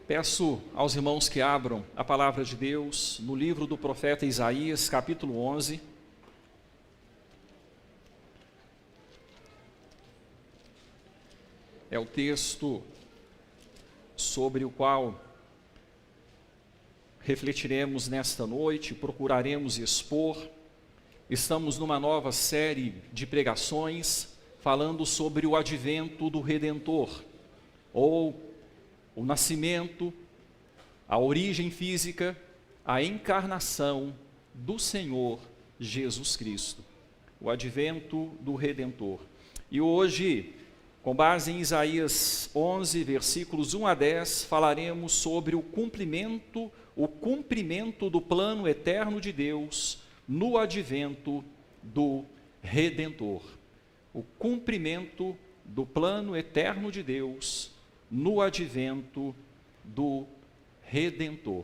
Peço aos irmãos que abram a palavra de Deus no livro do profeta Isaías, capítulo 11. É o texto sobre o qual refletiremos nesta noite, procuraremos expor. Estamos numa nova série de pregações falando sobre o advento do Redentor, ou o nascimento, a origem física, a encarnação do Senhor Jesus Cristo, o advento do Redentor. E hoje, com base em Isaías 11, versículos 1 a 10, falaremos sobre o cumprimento do plano eterno de Deus no advento do Redentor. O cumprimento do plano eterno de Deus no advento do Redentor.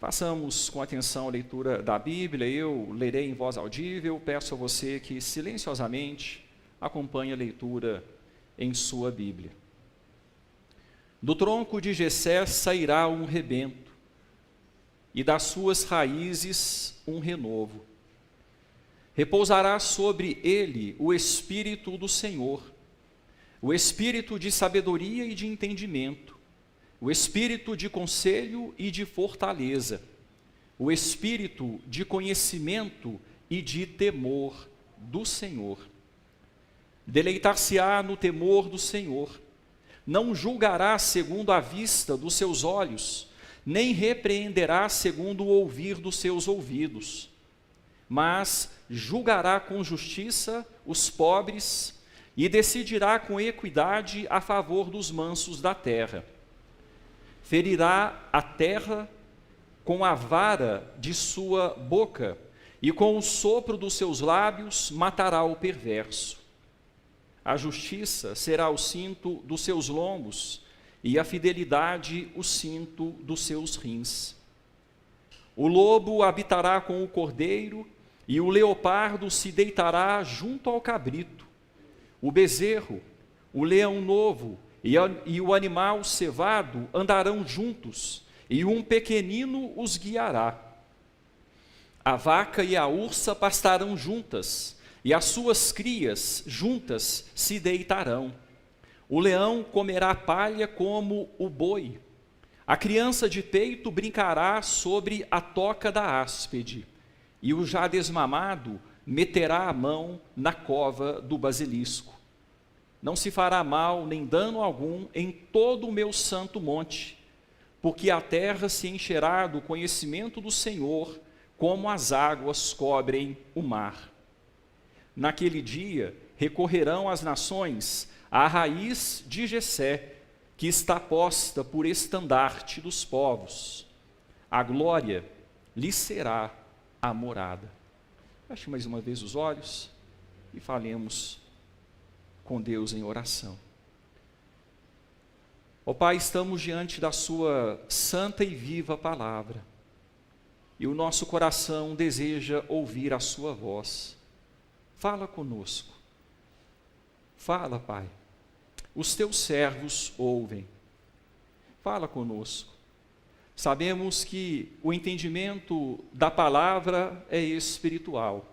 Façamos com atenção a leitura da Bíblia. Eu lerei em voz audível. Peço a você que silenciosamente acompanhe a leitura em sua Bíblia. Do tronco de Jessé sairá um rebento, e das suas raízes um renovo. Repousará sobre ele o Espírito do Senhor, o Espírito de sabedoria e de entendimento, o Espírito de conselho e de fortaleza, o Espírito de conhecimento e de temor do Senhor. Deleitar-se-á no temor do Senhor, não julgará segundo a vista dos seus olhos, nem repreenderá segundo o ouvir dos seus ouvidos, mas julgará com justiça os pobres e decidirá com equidade a favor dos mansos da terra. Ferirá a terra com a vara de sua boca, e com o sopro dos seus lábios matará o perverso. A justiça será o cinto dos seus lombos, e a fidelidade o cinto dos seus rins. O lobo habitará com o cordeiro, e o leopardo se deitará junto ao cabrito. O bezerro, o leão novo e o animal cevado andarão juntos, e um pequenino os guiará. A vaca e a ursa pastarão juntas, e as suas crias juntas se deitarão. O leão comerá palha como o boi. A criança de peito brincará sobre a toca da áspide, e o já desmamado meterá a mão na cova do basilisco. Não se fará mal nem dano algum em todo o meu santo monte, porque a terra se encherá do conhecimento do Senhor, como as águas cobrem o mar. Naquele dia recorrerão as nações à raiz de Jessé, que está posta por estandarte dos povos. A glória lhe será a morada. Feche mais uma vez os olhos e falemos com Deus em oração. Ó Pai, estamos diante da sua santa e viva palavra, e o nosso coração deseja ouvir a sua voz. Fala conosco. Fala, Pai. Os teus servos ouvem. Fala conosco. Sabemos que o entendimento da palavra é espiritual.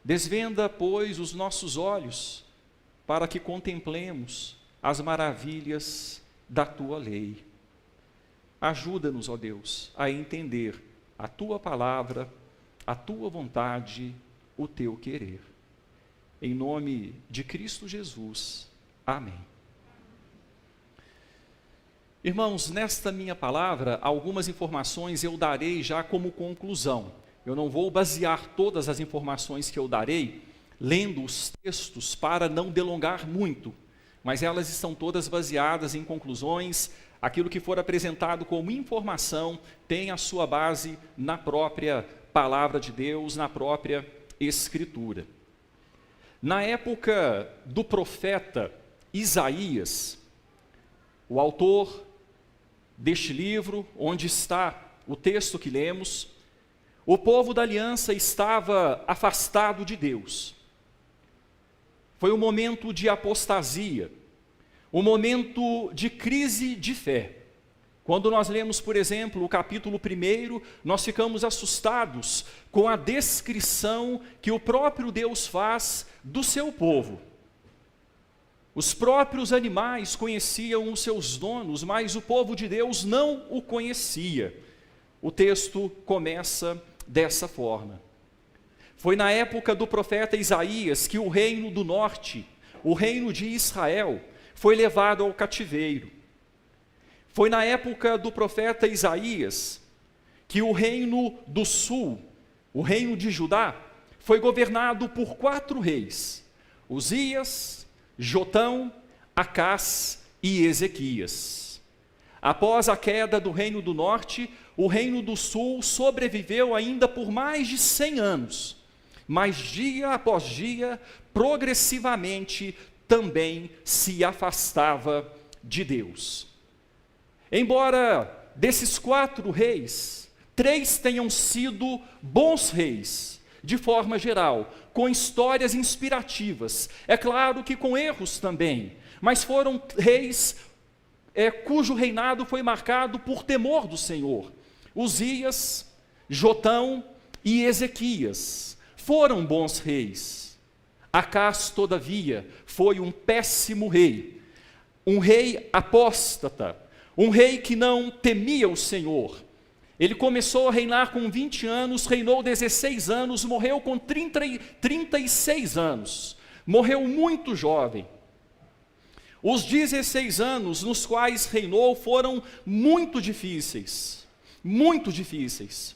Desvenda, pois, os nossos olhos para que contemplemos as maravilhas da tua lei. Ajuda-nos, ó Deus, a entender a tua palavra, a tua vontade, o teu querer. Em nome de Cristo Jesus. Amém. Irmãos, nesta minha palavra, algumas informações eu darei já como conclusão. Eu não vou basear todas as informações que eu darei lendo os textos para não delongar muito, mas elas estão todas baseadas em conclusões. Aquilo que for apresentado como informação tem a sua base na própria palavra de Deus, na própria Escritura. Na época do profeta Isaías, o autor deste livro, onde está o texto que lemos, o povo da aliança estava afastado de Deus. Foi um momento de apostasia, um momento de crise de fé. Quando nós lemos, por exemplo, o capítulo 1, nós ficamos assustados com a descrição que o próprio Deus faz do seu povo. Os próprios animais conheciam os seus donos, mas o povo de Deus não o conhecia. O texto começa dessa forma. Foi na época do profeta Isaías que o reino do norte, o reino de Israel, foi levado ao cativeiro. Foi na época do profeta Isaías que o reino do sul, o reino de Judá, foi governado por 4 reis: Uzias, Jotão, Acás e Ezequias. Após a queda do reino do norte, o reino do sul sobreviveu ainda por mais de 100 anos, mas dia após dia, progressivamente, também se afastava de Deus. Embora desses 4 reis, 3 tenham sido bons reis, de forma geral, com histórias inspirativas, é claro que com erros também, mas foram reis cujo reinado foi marcado por temor do Senhor. Uzias, Jotão e Ezequias foram bons reis. Acás, todavia, foi um péssimo rei, um rei apóstata, um rei que não temia o Senhor. Ele começou a reinar com 20 anos, reinou 16 anos, morreu com 36 anos. Morreu muito jovem. Os 16 anos nos quais reinou foram muito difíceis. Muito difíceis.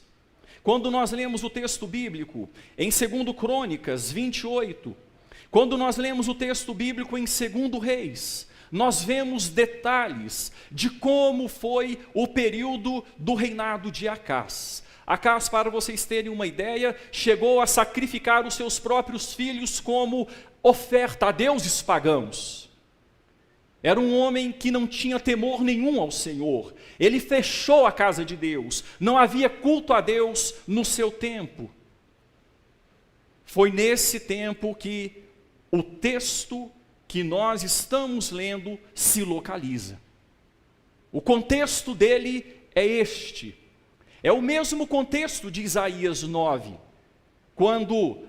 Quando nós lemos o texto bíblico em 2 Crônicas 28, quando nós lemos o texto bíblico em 2 Reis, nós vemos detalhes de como foi o período do reinado de Acás. Acás, para vocês terem uma ideia, chegou a sacrificar os seus próprios filhos como oferta a deuses pagãos. Era um homem que não tinha temor nenhum ao Senhor. Ele fechou a casa de Deus. Não havia culto a Deus no seu tempo. Foi nesse tempo que o texto que nós estamos lendo se localiza. O contexto dele é este. É o mesmo contexto de Isaías 9, quando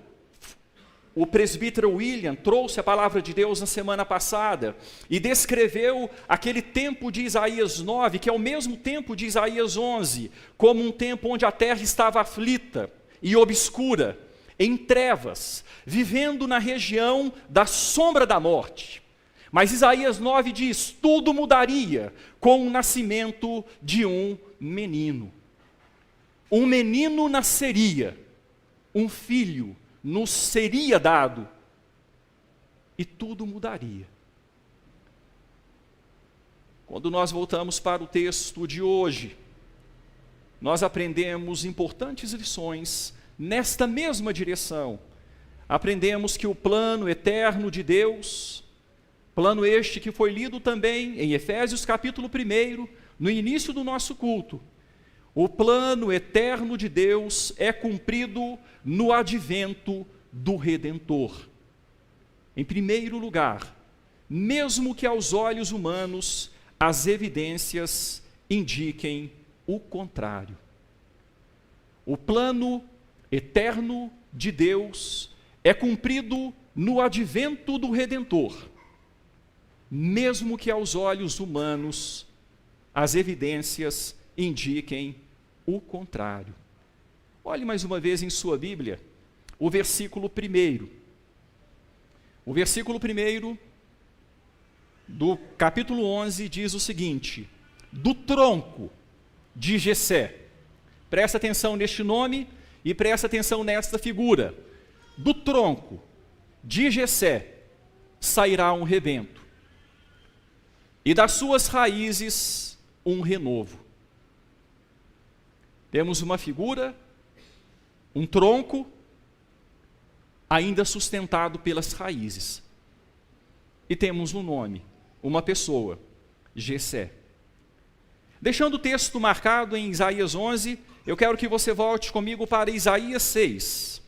o presbítero William trouxe a palavra de Deus na semana passada e descreveu aquele tempo de Isaías 9, que é o mesmo tempo de Isaías 11, como um tempo onde a terra estava aflita e obscura, em trevas, vivendo na região da sombra da morte. Mas Isaías 9 diz: tudo mudaria com o nascimento de um menino. Um menino nasceria, um filho nos seria dado, e tudo mudaria. Quando nós voltamos para o texto de hoje, nós aprendemos importantes lições nesta mesma direção. Aprendemos que o plano eterno de Deus, plano este que foi lido também em Efésios capítulo 1, no início do nosso culto, o plano eterno de Deus é cumprido no advento do Redentor. Em primeiro lugar, mesmo que aos olhos humanos as evidências indiquem o contrário. O plano eterno de Deus é cumprido no advento do Redentor, mesmo que aos olhos humanos as evidências indiquem o contrário. Olhe mais uma vez em sua Bíblia, o versículo 1. O versículo 1 do capítulo 11 diz o seguinte: do tronco de Jessé. Presta atenção neste nome e presta atenção nesta figura. Do tronco de Jessé sairá um rebento, e das suas raízes um renovo. Temos uma figura, um tronco, ainda sustentado pelas raízes. E temos um nome, uma pessoa, Jessé. Deixando o texto marcado em Isaías 11, eu quero que você volte comigo para Isaías 6.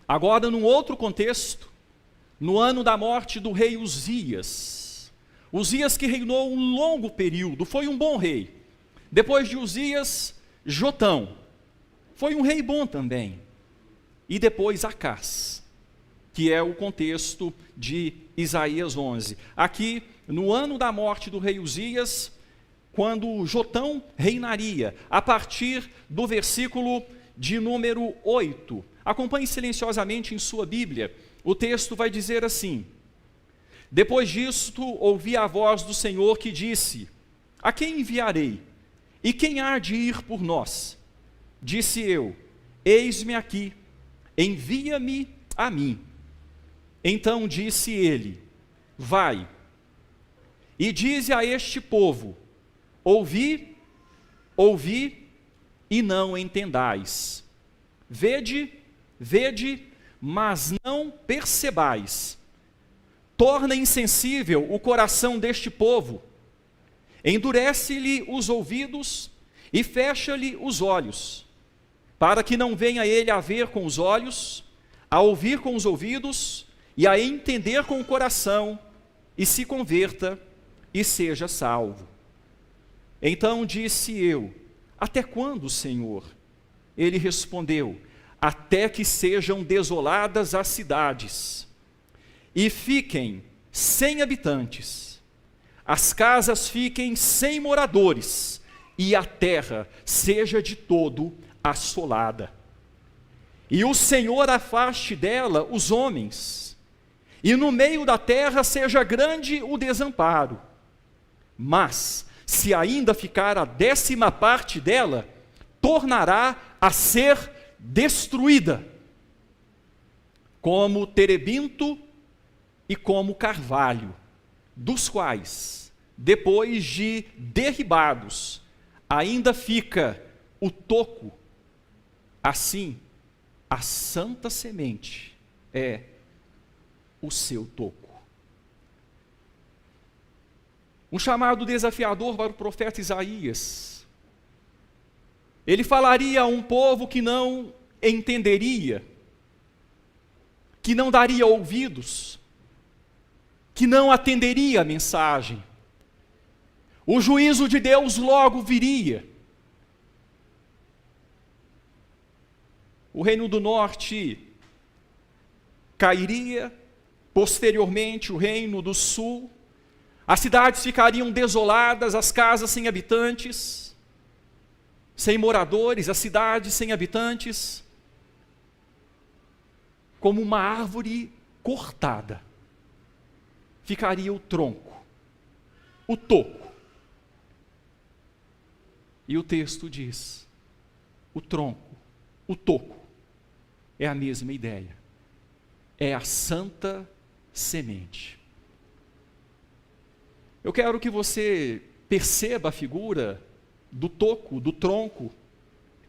Agora, num outro contexto, no ano da morte do rei Uzias. Uzias que reinou um longo período, foi um bom rei. Depois de Uzias, Jotão, foi um rei bom também. E depois Acás, que é o contexto de Isaías 11. Aqui, no ano da morte do rei Uzias, quando Jotão reinaria, a partir do versículo de número 8. Acompanhe silenciosamente em sua Bíblia. O texto vai dizer assim: depois disto, ouvi a voz do Senhor que disse: a quem enviarei? E quem há de ir por nós? Disse eu: eis-me aqui, envia-me a mim. Então disse ele: vai, e dize a este povo: ouvi, ouvi, e não entendais. Vede, vede, mas não percebais. Torna insensível o coração deste povo, endurece-lhe os ouvidos e fecha-lhe os olhos, para que não venha ele a ver com os olhos, a ouvir com os ouvidos e a entender com o coração, e se converta e seja salvo. Então disse eu: até quando, Senhor? Ele respondeu: até que sejam desoladas as cidades e fiquem sem habitantes, as casas fiquem sem moradores, e a terra seja de todo assolada. E o Senhor afaste dela os homens, e no meio da terra seja grande o desamparo. Mas, se ainda ficar a 10ª parte dela, tornará a ser destruída, como terebinto e como carvalho, dos quais, depois de derribados, ainda fica o toco. Assim, a santa semente é o seu toco. Um chamado desafiador para o profeta Isaías. Ele falaria a um povo que não entenderia, que não daria ouvidos, que não atenderia a mensagem. O juízo de Deus logo viria. O reino do norte cairia, posteriormente o reino do sul. As cidades ficariam desoladas, as casas sem habitantes, sem moradores, as cidades sem habitantes, como uma árvore cortada. Ficaria o tronco, o toco. E o texto diz: o tronco, o toco, é a mesma ideia. É a santa semente. Eu quero que você perceba a figura do toco, do tronco,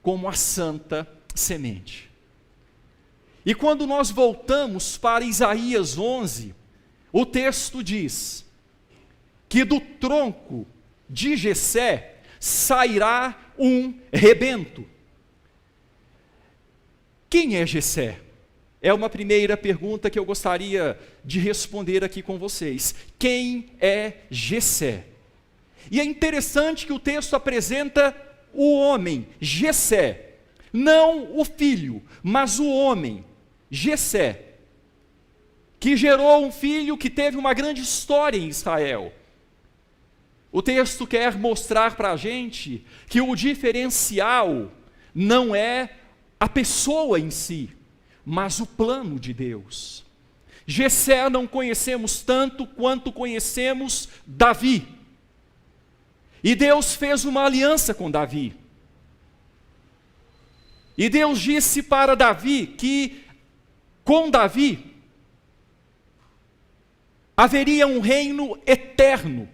como a santa semente. E quando nós voltamos para Isaías 11, o texto diz que do tronco de Jessé sairá um rebento. Quem é Jessé? É uma primeira pergunta que eu gostaria de responder aqui com vocês. Quem é Jessé? E é interessante que o texto apresenta o homem, Jessé, não o filho, mas o homem, Jessé, que gerou um filho que teve uma grande história em Israel. O texto quer mostrar para a gente que o diferencial não é a pessoa em si, mas o plano de Deus. Jessé não conhecemos tanto quanto conhecemos Davi. E Deus fez uma aliança com Davi. E Deus disse para Davi que com Davi haveria um reino eterno.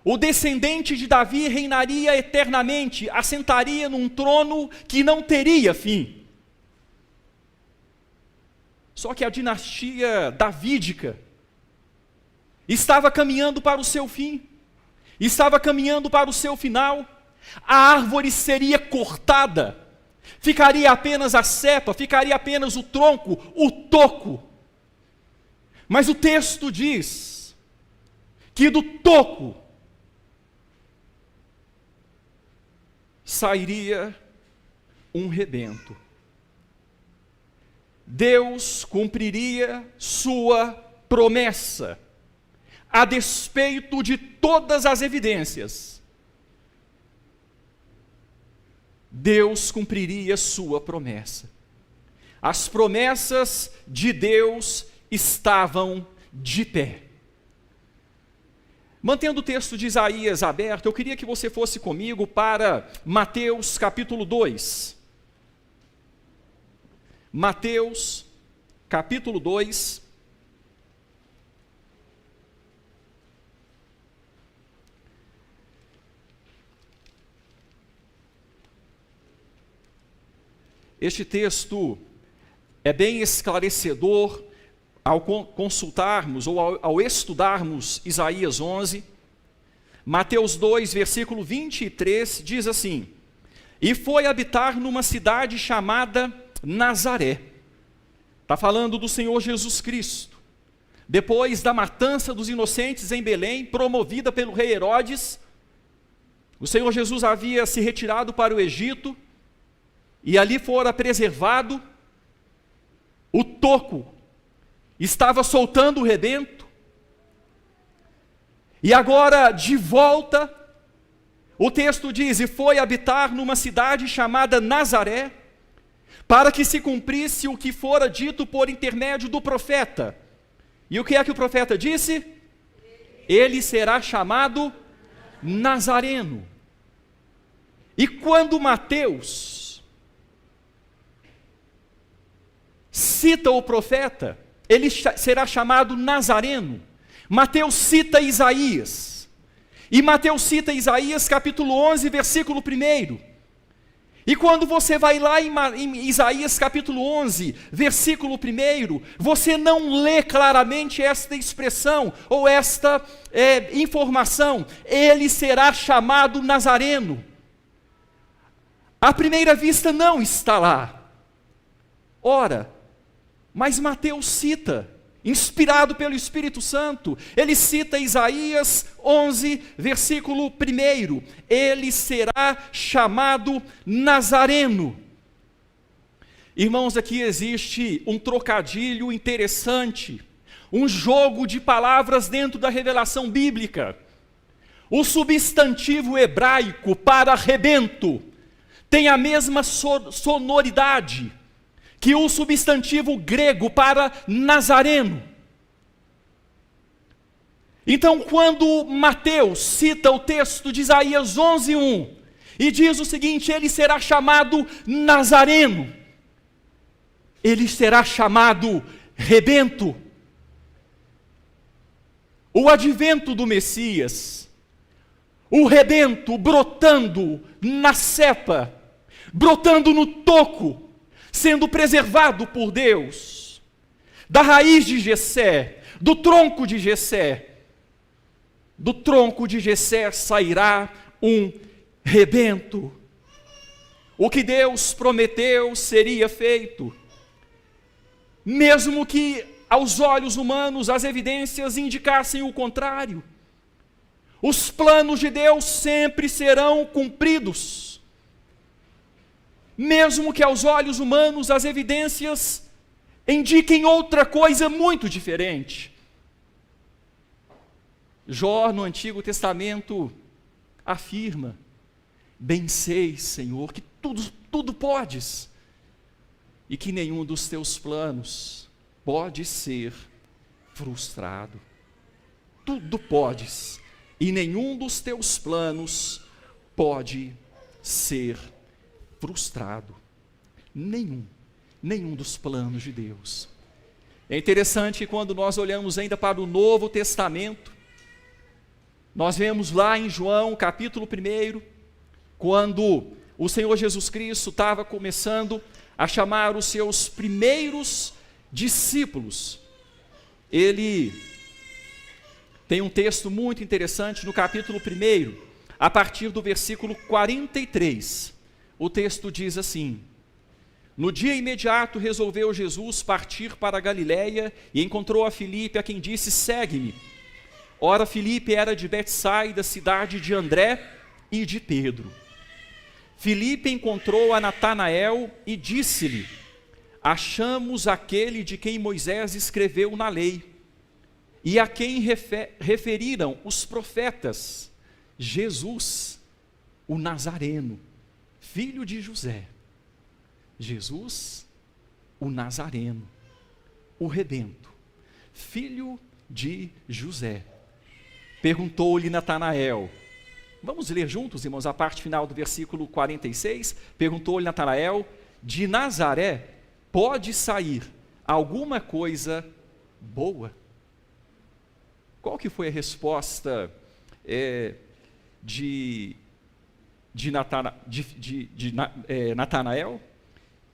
O descendente de Davi reinaria eternamente, assentaria num trono que não teria fim. Só que a dinastia davídica estava caminhando para o seu fim, estava caminhando para o seu final. A árvore seria cortada, ficaria apenas a cepa, ficaria apenas o tronco, o toco. Mas o texto diz que do toco sairia um rebento. Deus cumpriria sua promessa, a despeito de todas as evidências. Deus cumpriria sua promessa. As promessas de Deus estavam de pé. Mantendo o texto de Isaías aberto, eu queria que você fosse comigo para Mateus capítulo 2. Mateus capítulo 2. Este texto é bem esclarecedor ao consultarmos ou ao estudarmos Isaías 11. Mateus 2, versículo 23, diz assim: E foi habitar numa cidade chamada Nazaré. Está falando do Senhor Jesus Cristo. Depois da matança dos inocentes em Belém, promovida pelo rei Herodes, o Senhor Jesus havia se retirado para o Egito, e ali fora preservado. O toco estava soltando o rebento, e agora de volta, o texto diz: E foi habitar numa cidade chamada Nazaré, para que se cumprisse o que fora dito por intermédio do profeta. E o que é que o profeta disse? Ele será chamado Nazareno. E quando Mateus cita o profeta, ele será chamado Nazareno. Mateus cita Isaías. E Mateus cita Isaías capítulo 11, versículo 1. E quando você vai lá em Isaías capítulo 11, versículo 1, você não lê claramente esta expressão, ou esta informação: ele será chamado Nazareno. À primeira vista não está lá. Ora, mas Mateus cita, inspirado pelo Espírito Santo, ele cita Isaías 11, versículo 1, ele será chamado Nazareno. Irmãos, aqui existe um trocadilho interessante, um jogo de palavras dentro da revelação bíblica. O substantivo hebraico para rebento tem a mesma sonoridade que o substantivo grego para Nazareno. Então, quando Mateus cita o texto de Isaías 11:1 e diz o seguinte: ele será chamado Nazareno, ele será chamado rebento. O advento do Messias, o rebento brotando na cepa, brotando no toco, sendo preservado por Deus, da raiz de Jessé, do tronco de Jessé. Do tronco de Jessé sairá um rebento. O que Deus prometeu seria feito, mesmo que aos olhos humanos as evidências indicassem o contrário. Os planos de Deus sempre serão cumpridos, mesmo que aos olhos humanos as evidências indiquem outra coisa muito diferente. Jó, no Antigo Testamento, afirma: bem sei, Senhor, que tudo podes, e que nenhum dos teus planos pode ser frustrado. Tudo podes, e nenhum dos teus planos pode ser frustrado. Nenhum dos planos de Deus. É interessante que quando nós olhamos ainda para o Novo Testamento, nós vemos lá em João capítulo 1, quando o Senhor Jesus Cristo estava começando a chamar os seus primeiros discípulos. Ele tem um texto muito interessante no capítulo 1, a partir do versículo 43. O texto diz assim: No dia imediato resolveu Jesus partir para a Galiléia e encontrou a Filipe, a quem disse: segue-me. Ora, Filipe era de Betsaida, cidade de André e de Pedro. Filipe encontrou a Natanael e disse-lhe: achamos aquele de quem Moisés escreveu na lei, e a quem referiram os profetas, Jesus, o Nazareno, filho de José. Jesus, o Nazareno, o rebento, filho de José. Perguntou-lhe Natanael, vamos ler juntos, irmãos, a parte final do versículo 46, perguntou-lhe Natanael, de Nazaré pode sair alguma coisa boa? Qual que foi a resposta de Natanael?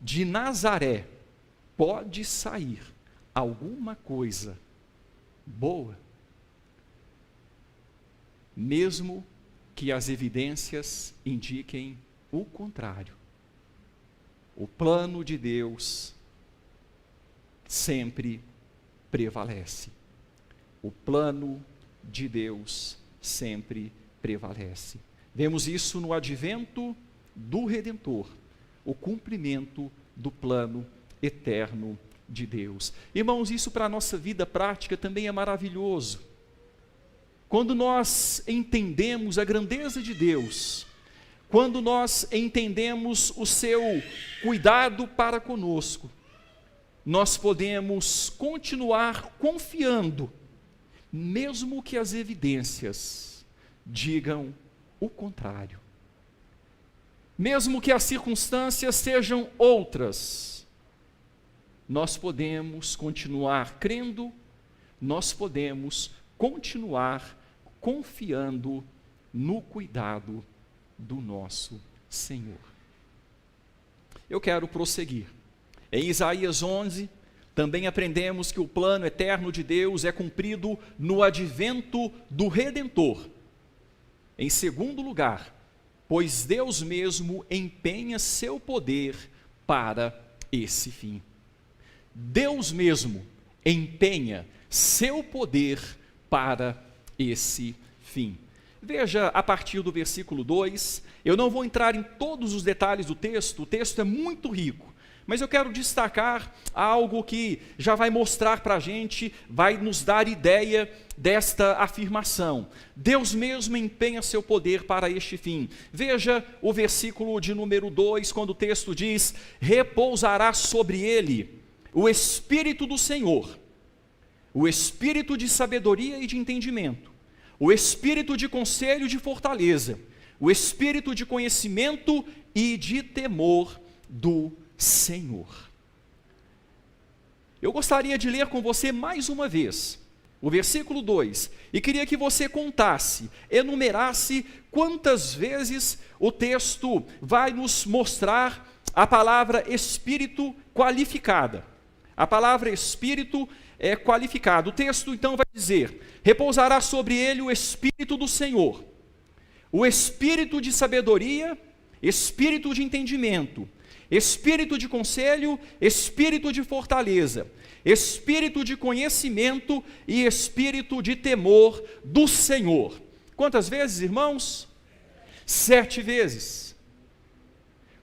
De Nazaré pode sair alguma coisa boa? Mesmo que as evidências indiquem o contrário. O plano de Deus sempre prevalece. O plano de Deus sempre prevalece. Vemos isso no advento do Redentor, o cumprimento do plano eterno de Deus. Irmãos, isso para a nossa vida prática também é maravilhoso. Quando nós entendemos a grandeza de Deus, quando nós entendemos o seu cuidado para conosco, nós podemos continuar confiando, mesmo que as evidências digam o contrário. Mesmo que as circunstâncias sejam outras, nós podemos continuar crendo, nós podemos continuar confiando no cuidado do nosso Senhor. Eu quero prosseguir. Em Isaías 11, também aprendemos que o plano eterno de Deus é cumprido no advento do Redentor. Em segundo lugar, pois Deus mesmo empenha seu poder para esse fim. Deus mesmo empenha seu poder para esse fim. Veja a partir do versículo 2, eu não vou entrar em todos os detalhes do texto, o texto é muito rico, mas eu quero destacar algo que já vai mostrar para a gente, vai nos dar ideia desta afirmação. Deus mesmo empenha seu poder para este fim. Veja o versículo de número 2, quando o texto diz, repousará sobre ele o Espírito do Senhor, o Espírito de sabedoria e de entendimento, o Espírito de conselho e de fortaleza, o Espírito de conhecimento e de temor do Senhor. Eu gostaria de ler com você mais uma vez o versículo 2, e queria que você contasse, enumerasse quantas vezes o texto vai nos mostrar a palavra Espírito qualificada. A palavra Espírito é qualificado. O texto então vai dizer, repousará sobre ele o Espírito do Senhor, o Espírito de sabedoria, Espírito de entendimento, Espírito de conselho, Espírito de fortaleza, Espírito de conhecimento e Espírito de temor do Senhor. Quantas vezes, irmãos? 7 vezes.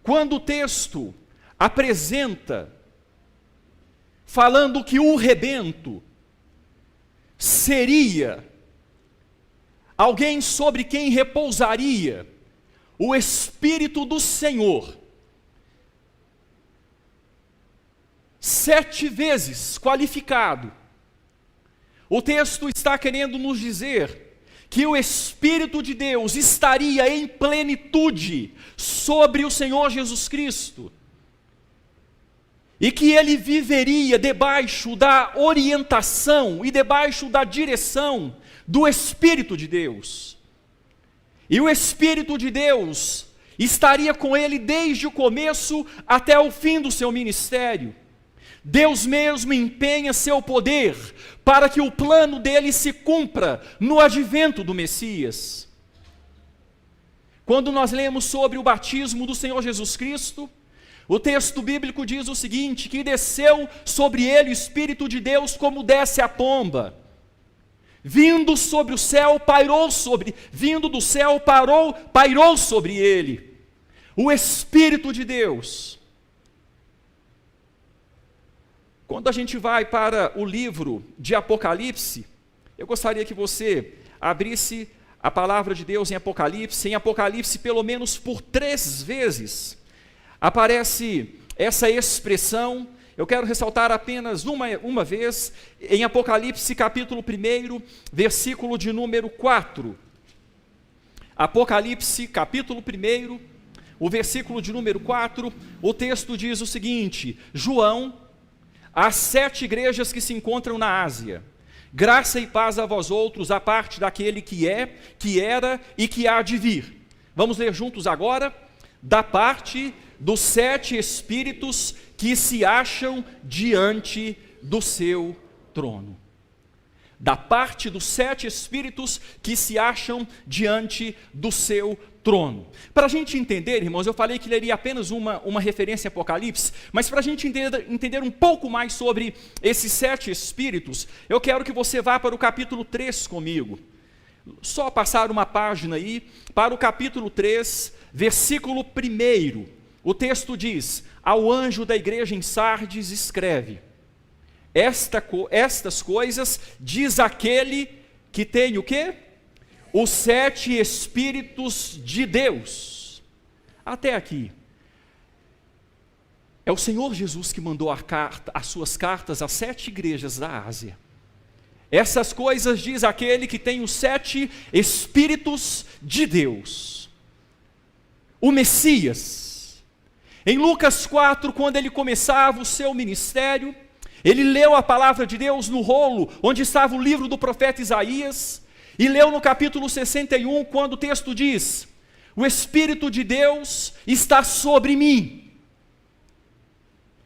Quando o texto apresenta falando que o rebento seria alguém sobre quem repousaria o Espírito do Senhor, 7 vezes qualificado, o texto está querendo nos dizer que o Espírito de Deus estaria em plenitude sobre o Senhor Jesus Cristo, e que ele viveria debaixo da orientação e debaixo da direção do Espírito de Deus. E o Espírito de Deus estaria com ele desde o começo até o fim do seu ministério. Deus mesmo empenha seu poder para que o plano dele se cumpra no advento do Messias. Quando nós lemos sobre o batismo do Senhor Jesus Cristo, o texto bíblico diz o seguinte, que desceu sobre ele o Espírito de Deus como desce a pomba. vindo sobre o céu, vindo do céu, pairou sobre ele. O Espírito de Deus. Quando a gente vai para o livro de Apocalipse, eu gostaria que você abrisse a palavra de Deus em Apocalipse. Em Apocalipse, pelo menos por 3 vezes, aparece essa expressão. Eu quero ressaltar apenas uma vez, em Apocalipse capítulo 1, versículo de número 4. Apocalipse capítulo 1, o versículo de número 4, o texto diz o seguinte: João, às 7 igrejas que se encontram na Ásia, graça e paz a vós outros, a parte daquele que é, que era e que há de vir. Vamos ler juntos agora, da parte dos 7 espíritos que se acham diante do seu trono. Da parte dos 7 espíritos que se acham diante do seu trono. Para a gente entender, irmãos, eu falei que leria apenas uma referência a Apocalipse, mas para a gente entender um pouco mais sobre esses 7 espíritos, eu quero que você vá para o capítulo 3 comigo. Só passar uma página aí, para o capítulo 3, versículo 1. O texto diz: ao anjo da igreja em Sardes escreve: estas coisas diz aquele que tem o quê? Os 7 Espíritos de Deus. Até aqui. É o Senhor Jesus que mandou as suas cartas às 7 igrejas da Ásia. Essas coisas diz aquele que tem os 7 Espíritos de Deus. O Messias. Em Lucas 4, quando ele começava o seu ministério, ele leu a palavra de Deus no rolo, onde estava o livro do profeta Isaías, e leu no capítulo 61, quando o texto diz: o Espírito de Deus está sobre mim.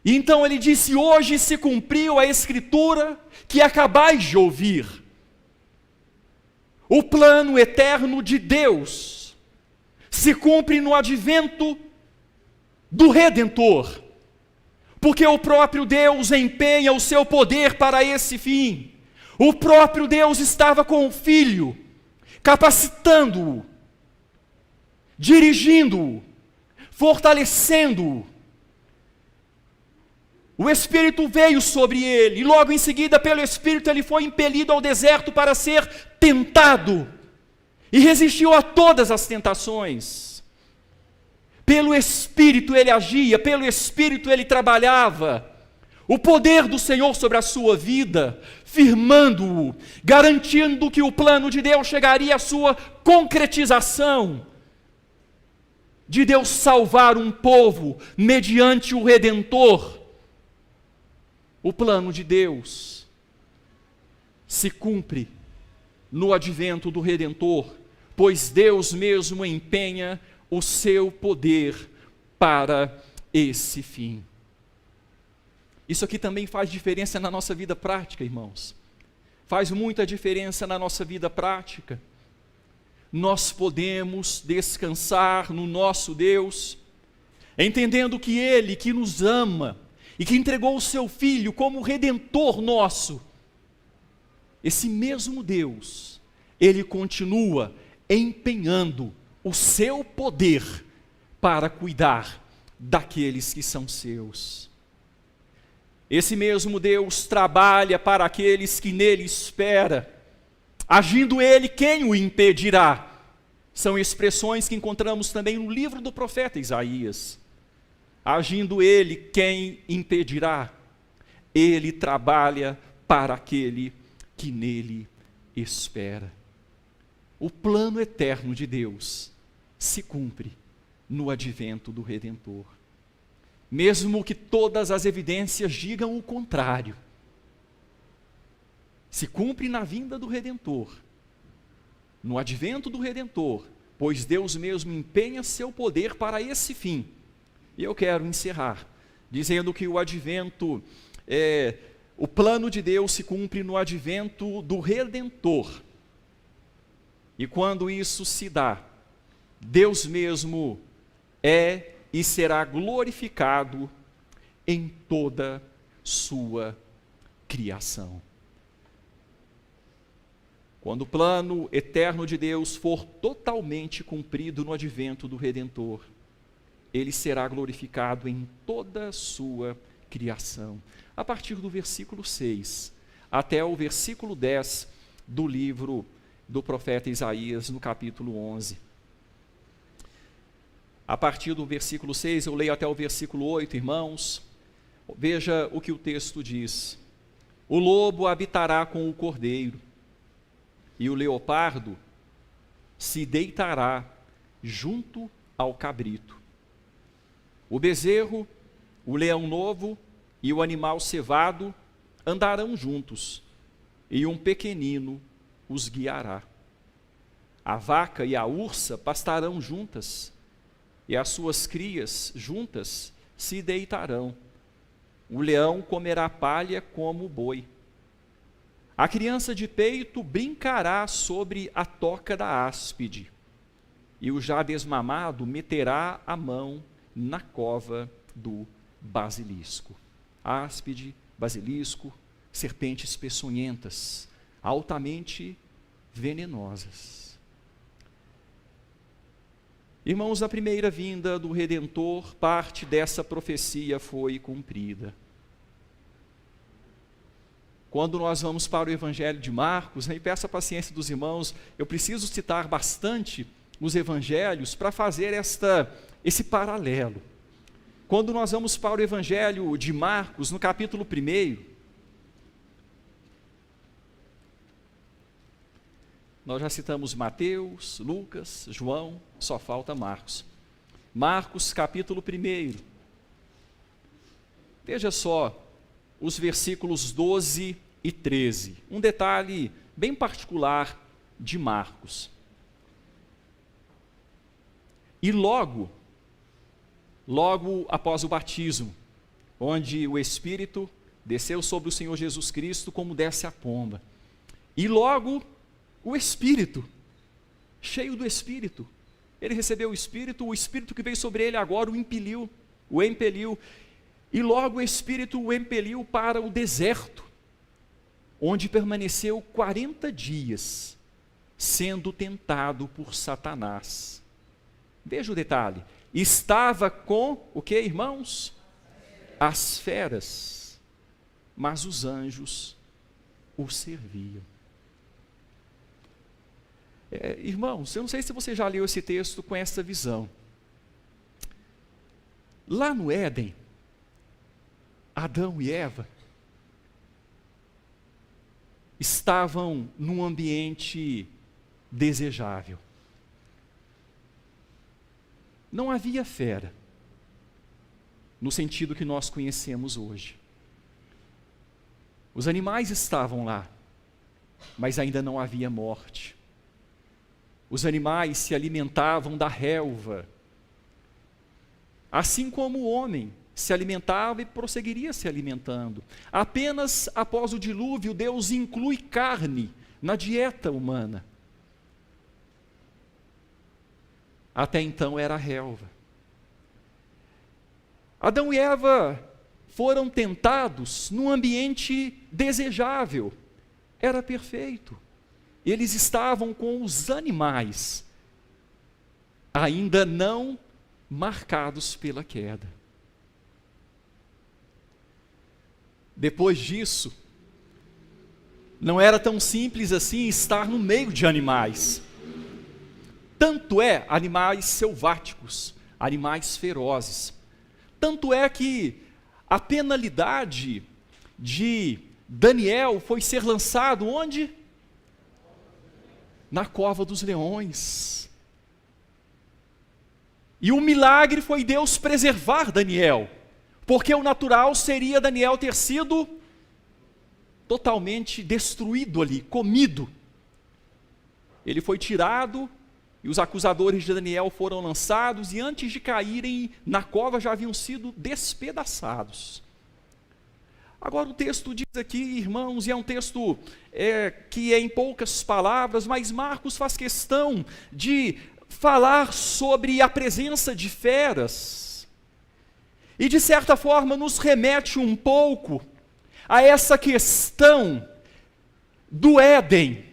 E então ele disse: hoje se cumpriu a escritura que acabais de ouvir. O plano eterno de Deus se cumpre no advento do Redentor, porque o próprio Deus empenha o seu poder para esse fim. O próprio Deus estava com o Filho, capacitando-o, dirigindo-o, fortalecendo-o. O Espírito veio sobre ele, e logo em seguida, pelo Espírito, ele foi impelido ao deserto para ser tentado, e resistiu a todas as tentações. Pelo Espírito ele agia, pelo Espírito ele trabalhava. O poder do Senhor sobre a sua vida, firmando-o, garantindo que o plano de Deus chegaria à sua concretização, de Deus salvar um povo mediante o Redentor. O plano de Deus se cumpre no advento do Redentor, pois Deus mesmo empenha o seu poder para esse fim. Isso aqui também faz diferença na nossa vida prática, irmãos. Faz muita diferença na nossa vida prática. Nós podemos descansar no nosso Deus, entendendo que Ele que nos ama e que entregou o seu Filho como Redentor nosso, esse mesmo Deus, Ele continua empenhando o seu poder para cuidar daqueles que são seus. Esse mesmo Deus trabalha para aqueles que nele esperam. Agindo ele, quem o impedirá? São expressões que encontramos também no livro do profeta Isaías. Agindo ele, quem impedirá? Ele trabalha para aquele que nele espera. O plano eterno de Deus se cumpre no advento do Redentor. Mesmo que todas as evidências digam o contrário, se cumpre na vinda do Redentor, no advento do Redentor, pois Deus mesmo empenha seu poder para esse fim. E eu quero encerrar dizendo que o advento, o plano de Deus se cumpre no advento do Redentor. E quando isso se dá, Deus mesmo é e será glorificado em toda sua criação. quando o plano eterno de Deus for totalmente cumprido no advento do Redentor, ele será glorificado em toda a sua criação. A partir do versículo 6 até o versículo 10 do livro do profeta Isaías, no capítulo 11. A partir do versículo 6, eu leio até o versículo 8, irmãos. Veja o que o texto diz. O lobo habitará com o cordeiro, e o leopardo se deitará junto ao cabrito. O bezerro, o leão novo e o animal cevado andarão juntos, e um pequenino os guiará. A vaca e a ursa pastarão juntas, e as suas crias juntas se deitarão. O leão comerá palha como o boi. A criança de peito brincará sobre a toca da áspide, e o já desmamado meterá a mão na cova do basilisco. Áspide, basilisco, serpentes peçonhentas, altamente venenosas. Irmãos, a primeira vinda do Redentor, parte dessa profecia foi cumprida. Quando nós vamos para o Evangelho de Marcos, e peço a paciência dos irmãos, eu preciso citar bastante os evangelhos para fazer esse paralelo. Quando nós vamos para o Evangelho de Marcos, no capítulo 1, nós já citamos Mateus, Lucas, João, só falta Marcos. Marcos, capítulo 1. Veja só os versículos 12 e 13. Um detalhe bem particular de Marcos. E logo após o batismo, onde o Espírito desceu sobre o Senhor Jesus Cristo como desce a pomba. E logo o Espírito, cheio do Espírito, ele recebeu o Espírito que veio sobre ele agora o impeliu, e logo o Espírito o impeliu para o deserto, onde permaneceu 40 dias, sendo tentado por Satanás. Veja o detalhe, estava com, o que, irmãos? As feras, mas os anjos o serviam. Irmãos, eu não sei se você já leu esse texto com essa visão. Lá no Éden, Adão e Eva estavam num ambiente desejável. Não havia fera, no sentido que nós conhecemos hoje. Os animais estavam lá, mas ainda não havia morte. Os animais se alimentavam da relva, assim como o homem se alimentava e prosseguiria se alimentando. Apenas após o dilúvio, Deus inclui carne na dieta humana. Até então era a relva. Adão e Eva foram tentados num ambiente desejável. Era perfeito. Eles estavam com os animais, ainda não marcados pela queda. Depois disso, não era tão simples assim estar no meio de animais. Tanto é animais selváticos, animais ferozes. Tanto é que a penalidade de Daniel foi ser lançado onde? Na cova dos leões. E o milagre foi Deus preservar Daniel, porque o natural seria Daniel ter sido totalmente destruído ali, comido. Ele foi tirado, e os acusadores de Daniel foram lançados, e antes de caírem na cova já haviam sido despedaçados. Agora o texto diz aqui, irmãos, e é um texto que é em poucas palavras, mas Marcos faz questão de falar sobre a presença de feras, e de certa forma nos remete um pouco a essa questão do Éden,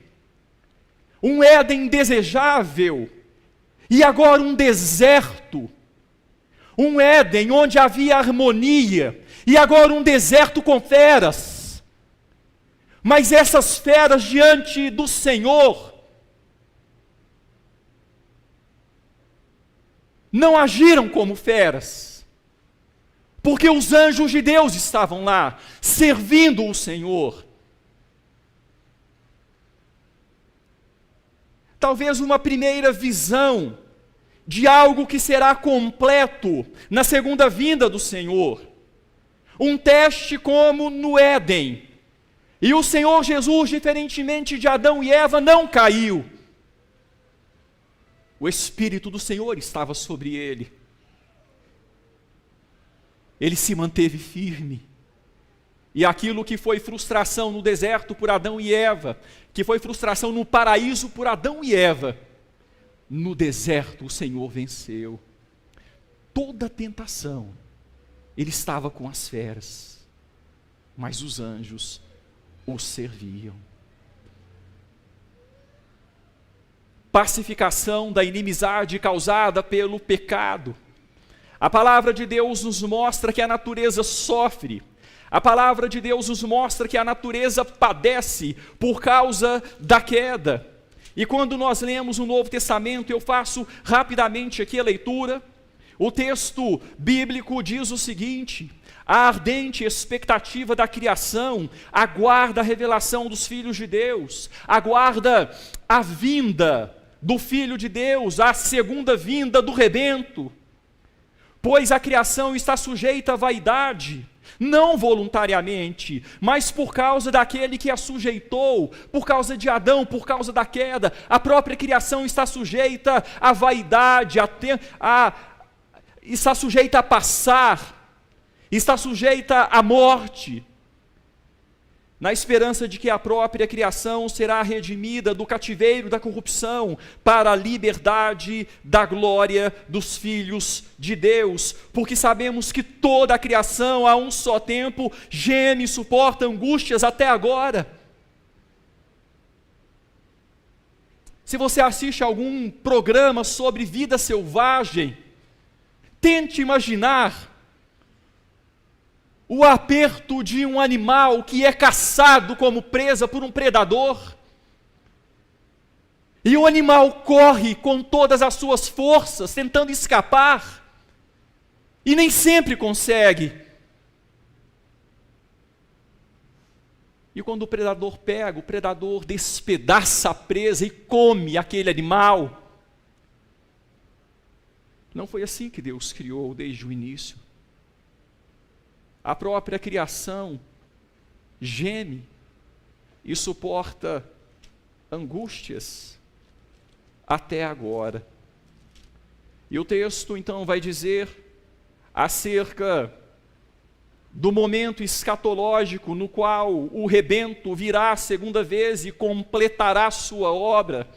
um Éden desejável, e agora um deserto. Um Éden onde havia harmonia, e agora um deserto com feras. Mas essas feras diante do Senhor não agiram como feras, porque os anjos de Deus estavam lá, servindo o Senhor. Talvez uma primeira visão de algo que será completo na segunda vinda do Senhor. Um teste como no Éden. E o Senhor Jesus, diferentemente de Adão e Eva, não caiu. O Espírito do Senhor estava sobre ele. Ele se manteve firme. E aquilo que foi frustração no deserto por Adão e Eva, que foi frustração no paraíso por Adão e Eva, no deserto o Senhor venceu. Toda tentação, ele estava com as feras, mas os anjos o serviam. Pacificação da inimizade causada pelo pecado. A palavra de Deus nos mostra que a natureza sofre. A palavra de Deus nos mostra que a natureza padece por causa da queda. E quando nós lemos o Novo Testamento, eu faço rapidamente aqui a leitura. O texto bíblico diz o seguinte: a ardente expectativa da criação aguarda a revelação dos filhos de Deus, aguarda a vinda do Filho de Deus, a segunda vinda do rebento. Pois a criação está sujeita à vaidade, não voluntariamente, mas por causa daquele que a sujeitou, por causa de Adão, por causa da queda. A própria criação está sujeita à vaidade, está sujeita a passar, está sujeita à morte, na esperança de que a própria criação será redimida do cativeiro da corrupção para a liberdade da glória dos filhos de Deus, porque sabemos que toda a criação a um só tempo geme e suporta angústias até agora. Se você assiste a algum programa sobre vida selvagem, tente imaginar o aperto de um animal que é caçado como presa por um predador. E o animal corre com todas as suas forças, tentando escapar, e nem sempre consegue. E quando o predador pega, o predador despedaça a presa e come aquele animal. Não foi assim que Deus criou desde o início. A própria criação geme e suporta angústias até agora. E o texto então vai dizer acerca do momento escatológico no qual o rebento virá a segunda vez e completará sua obra,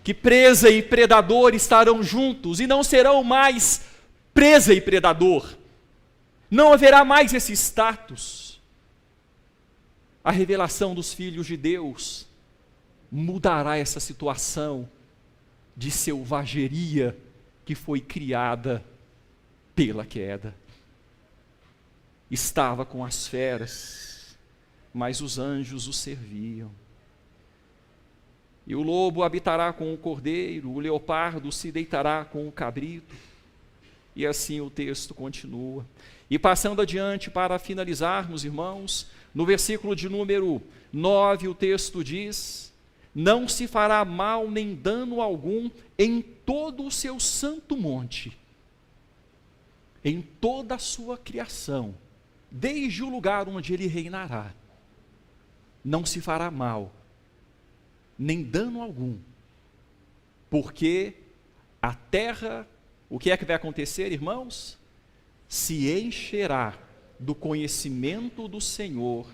que presa e predador estarão juntos e não serão mais presa e predador. Não haverá mais esse status. A revelação dos filhos de Deus mudará essa situação de selvageria que foi criada pela queda. Estava com as feras, mas os anjos o serviam. E o lobo habitará com o cordeiro, o leopardo se deitará com o cabrito. E assim o texto continua. E passando adiante para finalizarmos, irmãos, no versículo de número 9, o texto diz: não se fará mal nem dano algum em todo o seu santo monte, em toda a sua criação, desde o lugar onde ele reinará. Não se fará mal, nem dano algum, porque a terra, o que é que vai acontecer, irmãos? Se encherá do conhecimento do Senhor,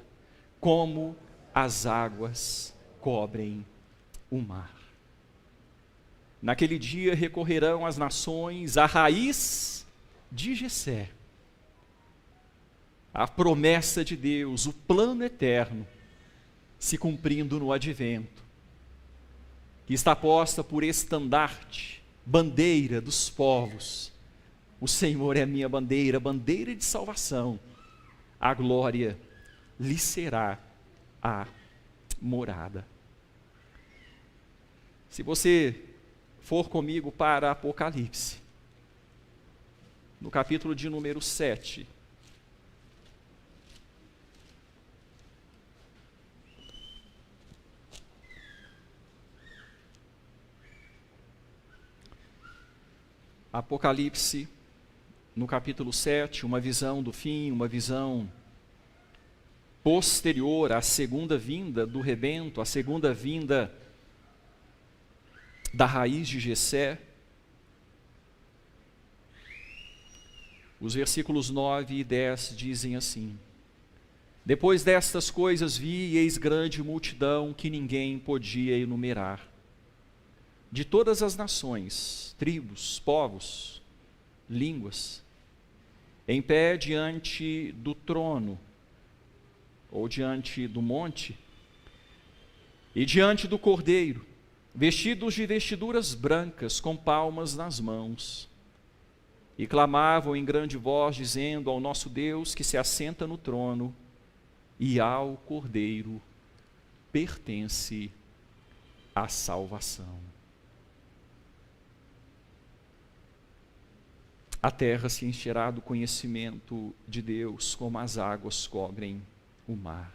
como as águas cobrem o mar. Naquele dia recorrerão as nações à raiz de Jessé, a promessa de Deus, o plano eterno, se cumprindo no advento. que está posta por estandarte, bandeira dos povos. O Senhor é a minha bandeira, bandeira de salvação. A glória lhe será a morada. Se você for comigo para Apocalipse, no capítulo de número 7, Apocalipse, no capítulo 7, uma visão do fim, uma visão posterior à segunda vinda do rebento, à segunda vinda da raiz de Jessé. Os versículos 9 e 10 dizem assim: Depois destas coisas vi, e eis grande multidão que ninguém podia enumerar, de todas as nações, tribos, povos, línguas, em pé diante do trono, ou diante do monte, e diante do Cordeiro, vestidos de vestiduras brancas, com palmas nas mãos, e clamavam em grande voz, dizendo ao nosso Deus que se assenta no trono, e ao Cordeiro pertence a salvação. A terra se encherá do conhecimento de Deus, como as águas cobrem o mar.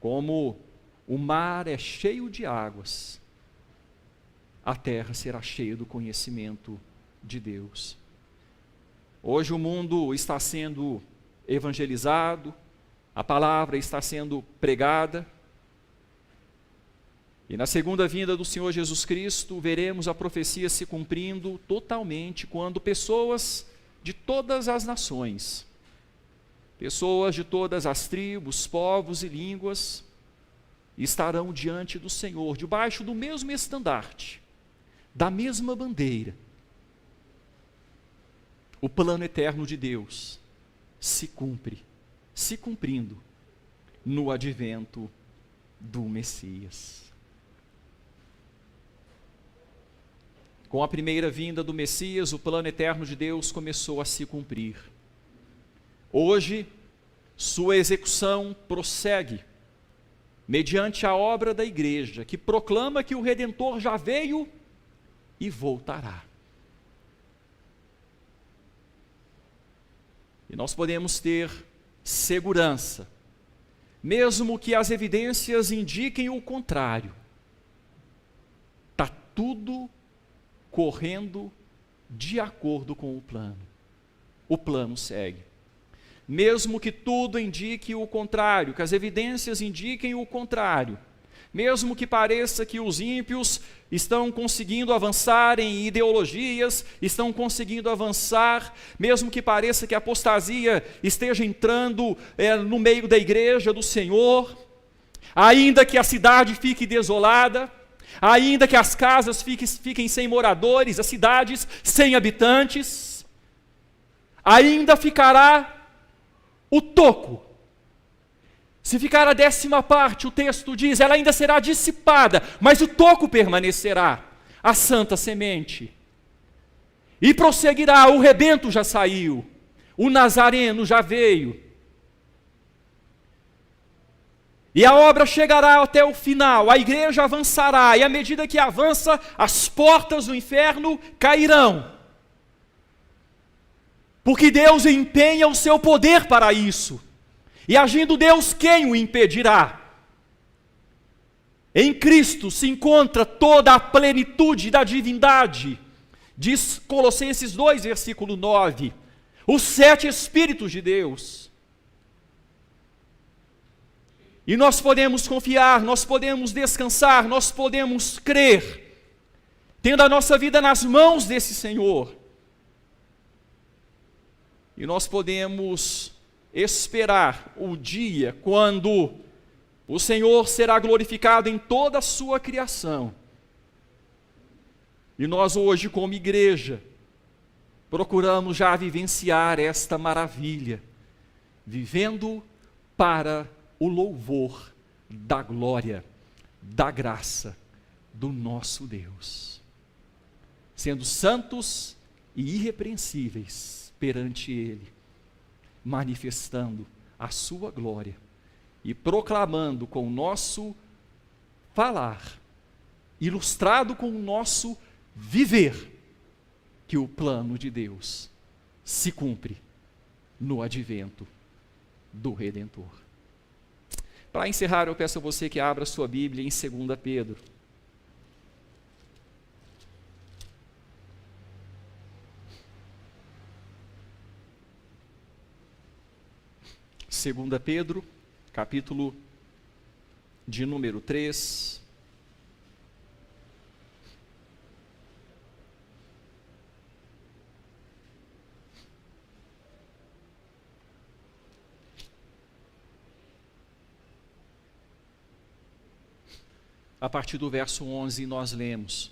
Como o mar é cheio de águas, a terra será cheia do conhecimento de Deus. Hoje o mundo está sendo evangelizado, a palavra está sendo pregada, e na segunda vinda do Senhor Jesus Cristo, veremos a profecia se cumprindo totalmente, quando pessoas de todas as nações, pessoas de todas as tribos, povos e línguas, estarão diante do Senhor, debaixo do mesmo estandarte, da mesma bandeira. O plano eterno de Deus se cumprindo no advento do Messias. Com a primeira vinda do Messias, o plano eterno de Deus começou a se cumprir. Hoje, sua execução prossegue, mediante a obra da igreja, que proclama que o Redentor já veio e voltará. E nós podemos ter segurança, mesmo que as evidências indiquem o contrário. Está tudo correndo de acordo com o plano. O plano segue. Mesmo que tudo indique o contrário, que as evidências indiquem o contrário, mesmo que pareça que os ímpios estão conseguindo avançar em ideologias, estão conseguindo avançar, mesmo que pareça que a apostasia esteja entrando no meio da igreja do Senhor, ainda que a cidade fique desolada, ainda que as casas fiquem sem moradores, as cidades sem habitantes, ainda ficará o toco. Se ficar a 10ª parte, o texto diz, ela ainda será dissipada, mas o toco permanecerá, a santa semente. E prosseguirá, o rebento já saiu, o Nazareno já veio. E a obra chegará até o final, a igreja avançará, e à medida que avança, as portas do inferno cairão. Porque Deus empenha o seu poder para isso. E agindo Deus, quem o impedirá? Em Cristo se encontra toda a plenitude da divindade. Diz Colossenses 2, versículo 9. Os 7 Espíritos de Deus. E nós podemos confiar, nós podemos descansar, nós podemos crer, tendo a nossa vida nas mãos desse Senhor. E nós podemos esperar o dia quando o Senhor será glorificado em toda a sua criação. E nós hoje, como igreja, procuramos já vivenciar esta maravilha, vivendo para o louvor da glória, da graça, do nosso Deus, sendo santos e irrepreensíveis perante Ele, manifestando a sua glória e proclamando com o nosso falar, ilustrado com o nosso viver, que o plano de Deus se cumpre no advento do Redentor. Para encerrar, eu peço a você que abra sua Bíblia em 2 Pedro. Segunda Pedro, capítulo de número 3. A partir do verso 11 nós lemos: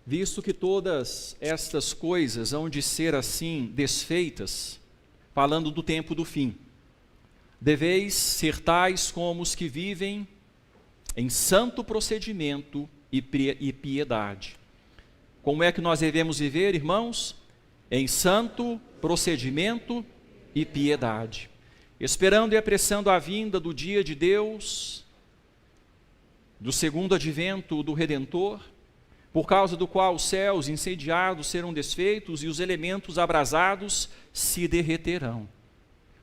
visto que todas estas coisas hão de ser assim desfeitas, falando do tempo do fim, deveis ser tais como os que vivem em santo procedimento e piedade. Como é que nós devemos viver, irmãos? Em santo procedimento e piedade, esperando e apressando a vinda do dia de Deus, do segundo advento do Redentor, por causa do qual os céus incendiados serão desfeitos e os elementos abrasados se derreterão.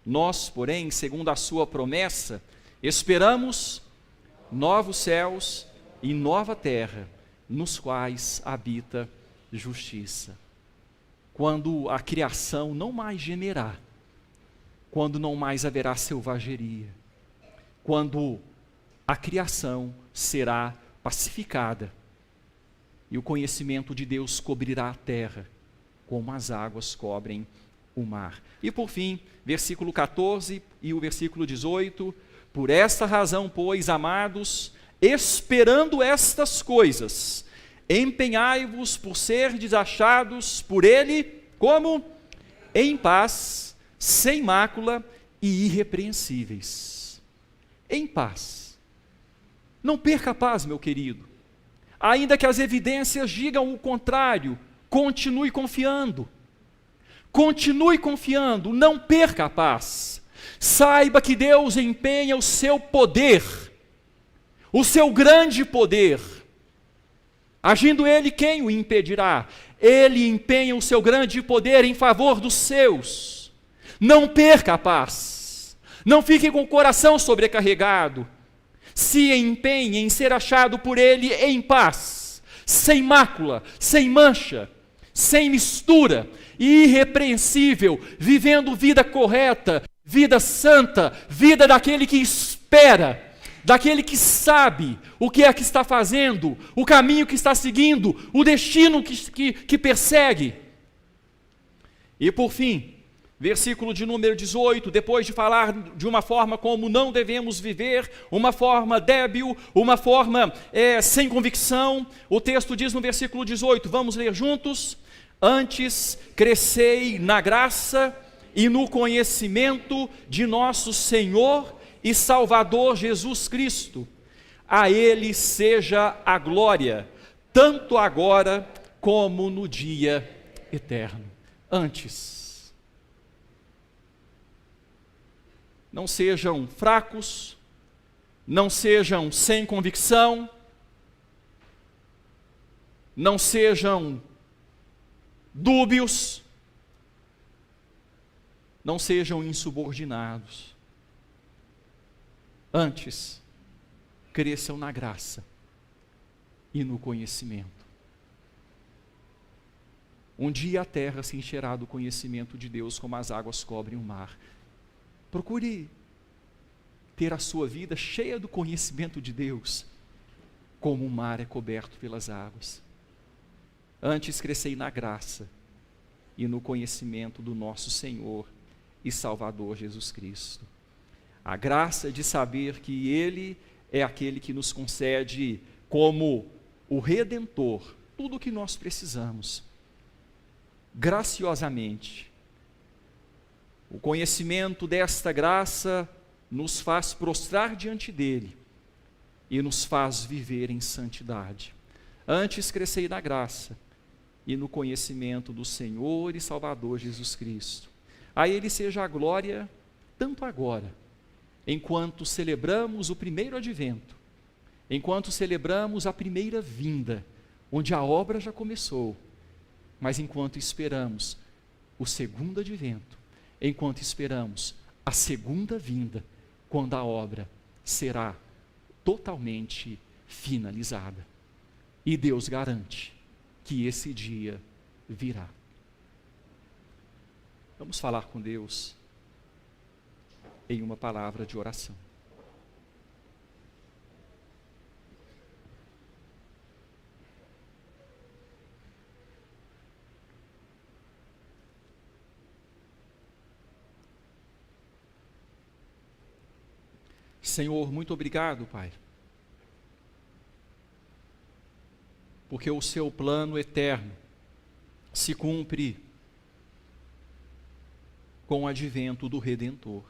Nós, porém, segundo a sua promessa, esperamos novos céus e nova terra, nos quais habita justiça. Quando a criação não mais gemerá, quando não mais haverá selvageria, quando a criação será pacificada e o conhecimento de Deus cobrirá a terra, como as águas cobrem o mar. E por fim, versículo 14 e o versículo 18: por esta razão, pois, amados, esperando estas coisas, empenhai-vos por serdes achados por Ele, como? Em paz, sem mácula e irrepreensíveis. Em paz. Não perca a paz, meu querido. Ainda que as evidências digam o contrário, continue confiando. Continue confiando, não perca a paz. Saiba que Deus empenha o seu poder, o seu grande poder. Agindo Ele, quem o impedirá? Ele empenha o seu grande poder em favor dos seus. Não perca a paz. Não fique com o coração sobrecarregado. Se empenhe em ser achado por Ele em paz, sem mácula, sem mancha, sem mistura, irrepreensível, vivendo vida correta, vida santa, vida daquele que espera, daquele que sabe o que é que está fazendo, o caminho que está seguindo, o destino que persegue. E por fim, versículo de número 18, depois de falar de uma forma como não devemos viver, uma forma débil, uma forma sem convicção, o texto diz no versículo 18, vamos ler juntos: antes crescei na graça e no conhecimento de nosso Senhor e Salvador Jesus Cristo. A Ele seja a glória, tanto agora como no dia eterno. Antes. Não sejam fracos, não sejam sem convicção, não sejam dúbios, não sejam insubordinados. Antes, cresçam na graça e no conhecimento. Um dia a terra se encherá do conhecimento de Deus como as águas cobrem o mar. Procure ter a sua vida cheia do conhecimento de Deus, como o mar é coberto pelas águas. Antes crescei na graça e no conhecimento do nosso Senhor e Salvador Jesus Cristo. A graça de saber que Ele é aquele que nos concede como o Redentor tudo o que nós precisamos, graciosamente. O conhecimento desta graça nos faz prostrar diante dEle e nos faz viver em santidade. Antes crescei na graça e no conhecimento do Senhor e Salvador Jesus Cristo. A Ele seja a glória, tanto agora, enquanto celebramos o primeiro advento, enquanto celebramos a primeira vinda, onde a obra já começou, mas enquanto esperamos o segundo advento, enquanto esperamos a segunda vinda, quando a obra será totalmente finalizada. E Deus garante que esse dia virá. Vamos falar com Deus em uma palavra de oração. Senhor, muito obrigado, Pai, porque o seu plano eterno se cumpre com o advento do Redentor.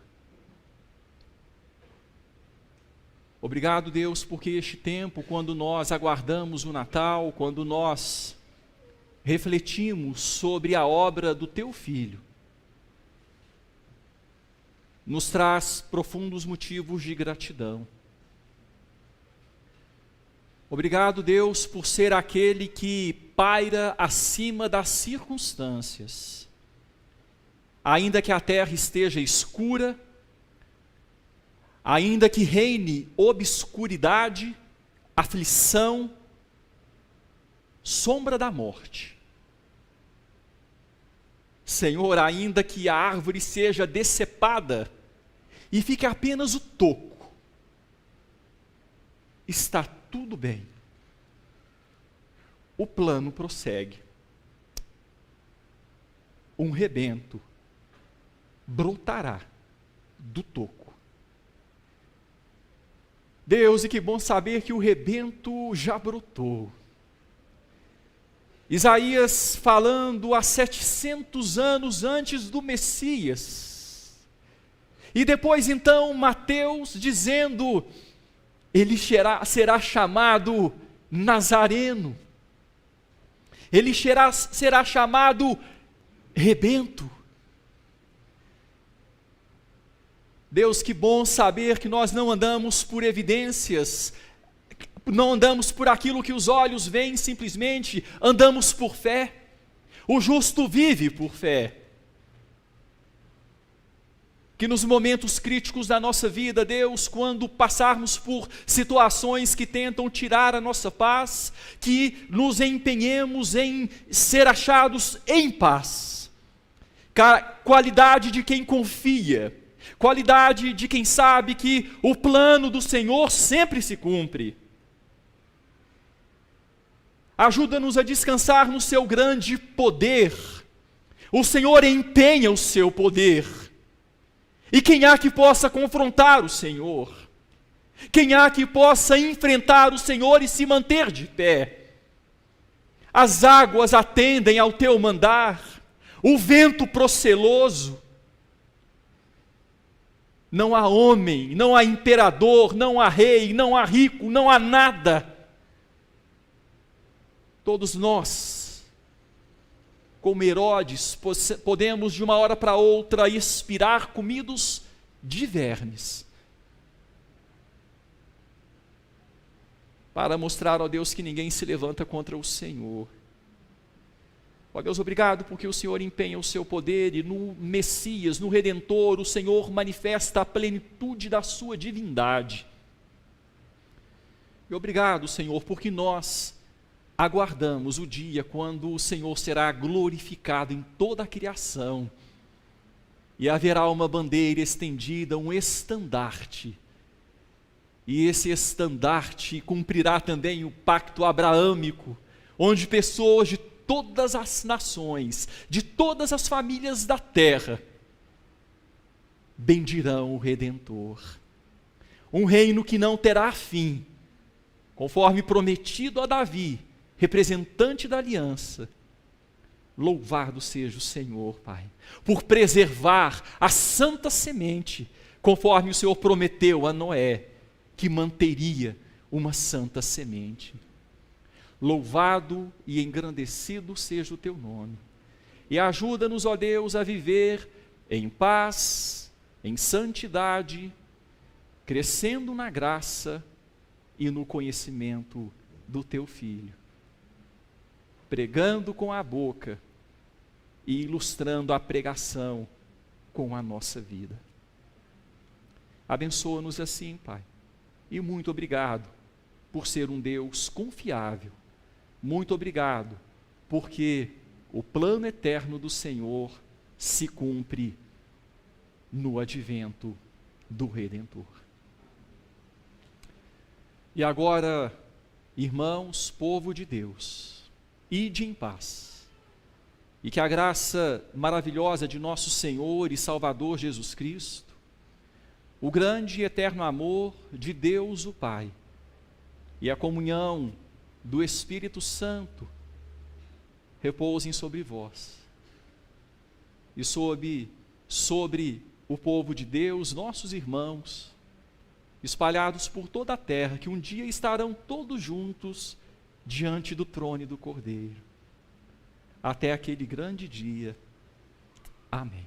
Obrigado, Deus, porque este tempo, quando nós aguardamos o Natal, quando nós refletimos sobre a obra do Teu Filho, nos traz profundos motivos de gratidão. Obrigado, Deus, por ser aquele que paira acima das circunstâncias. Ainda que a terra esteja escura, ainda que reine obscuridade, aflição, sombra da morte. Senhor, ainda que a árvore seja decepada e fique apenas o toco, está tudo bem. O plano prossegue. Um rebento brotará do toco. Deus, e que bom saber que o rebento já brotou. Isaías falando há 700 anos antes do Messias. E depois então Mateus dizendo, ele será chamado Nazareno. Ele será chamado rebento. Deus, que bom saber que nós não andamos por evidências, não andamos por aquilo que os olhos veem simplesmente, andamos por fé. O justo vive por fé. Que nos momentos críticos da nossa vida, Deus, quando passarmos por situações que tentam tirar a nossa paz, que nos empenhemos em ser achados em paz. Qualidade de quem confia, qualidade de quem sabe que o plano do Senhor sempre se cumpre. Ajuda-nos a descansar no seu grande poder. O Senhor empenha o seu poder. E quem há que possa confrontar o Senhor? Quem há que possa enfrentar o Senhor e se manter de pé? As águas atendem ao teu mandar, o vento proceloso. Não há homem, não há imperador, não há rei, não há rico, não há nada. Todos nós, como Herodes, podemos de uma hora para outra expirar comidos de vermes. Para mostrar, ó Deus, que ninguém se levanta contra o Senhor. Ó Deus, obrigado porque o Senhor empenha o seu poder e no Messias, no Redentor, o Senhor manifesta a plenitude da sua divindade. E obrigado, Senhor, porque nós aguardamos o dia quando o Senhor será glorificado em toda a criação e haverá uma bandeira estendida, um estandarte, e esse estandarte cumprirá também o pacto abraâmico, onde pessoas de todas as nações, de todas as famílias da terra, bendirão o Redentor, um reino que não terá fim, conforme prometido a Davi, representante da aliança. Louvado seja o Senhor, Pai, por preservar a santa semente, conforme o Senhor prometeu a Noé, que manteria uma santa semente. Louvado e engrandecido seja o teu nome. E ajuda-nos, ó Deus, a viver em paz, em santidade, crescendo na graça e no conhecimento do teu Filho, pregando com a boca e ilustrando a pregação com a nossa vida. Abençoa-nos assim, Pai, e muito obrigado por ser um Deus confiável, muito obrigado porque o plano eterno do Senhor se cumpre no advento do Redentor. E agora, irmãos, povo de Deus, ide em paz, e que a graça maravilhosa de nosso Senhor e Salvador Jesus Cristo, o grande e eterno amor de Deus o Pai, e a comunhão do Espírito Santo, repousem sobre vós, e sobre o povo de Deus, nossos irmãos, espalhados por toda a terra, que um dia estarão todos juntos diante do trono do Cordeiro, até aquele grande dia. Amém.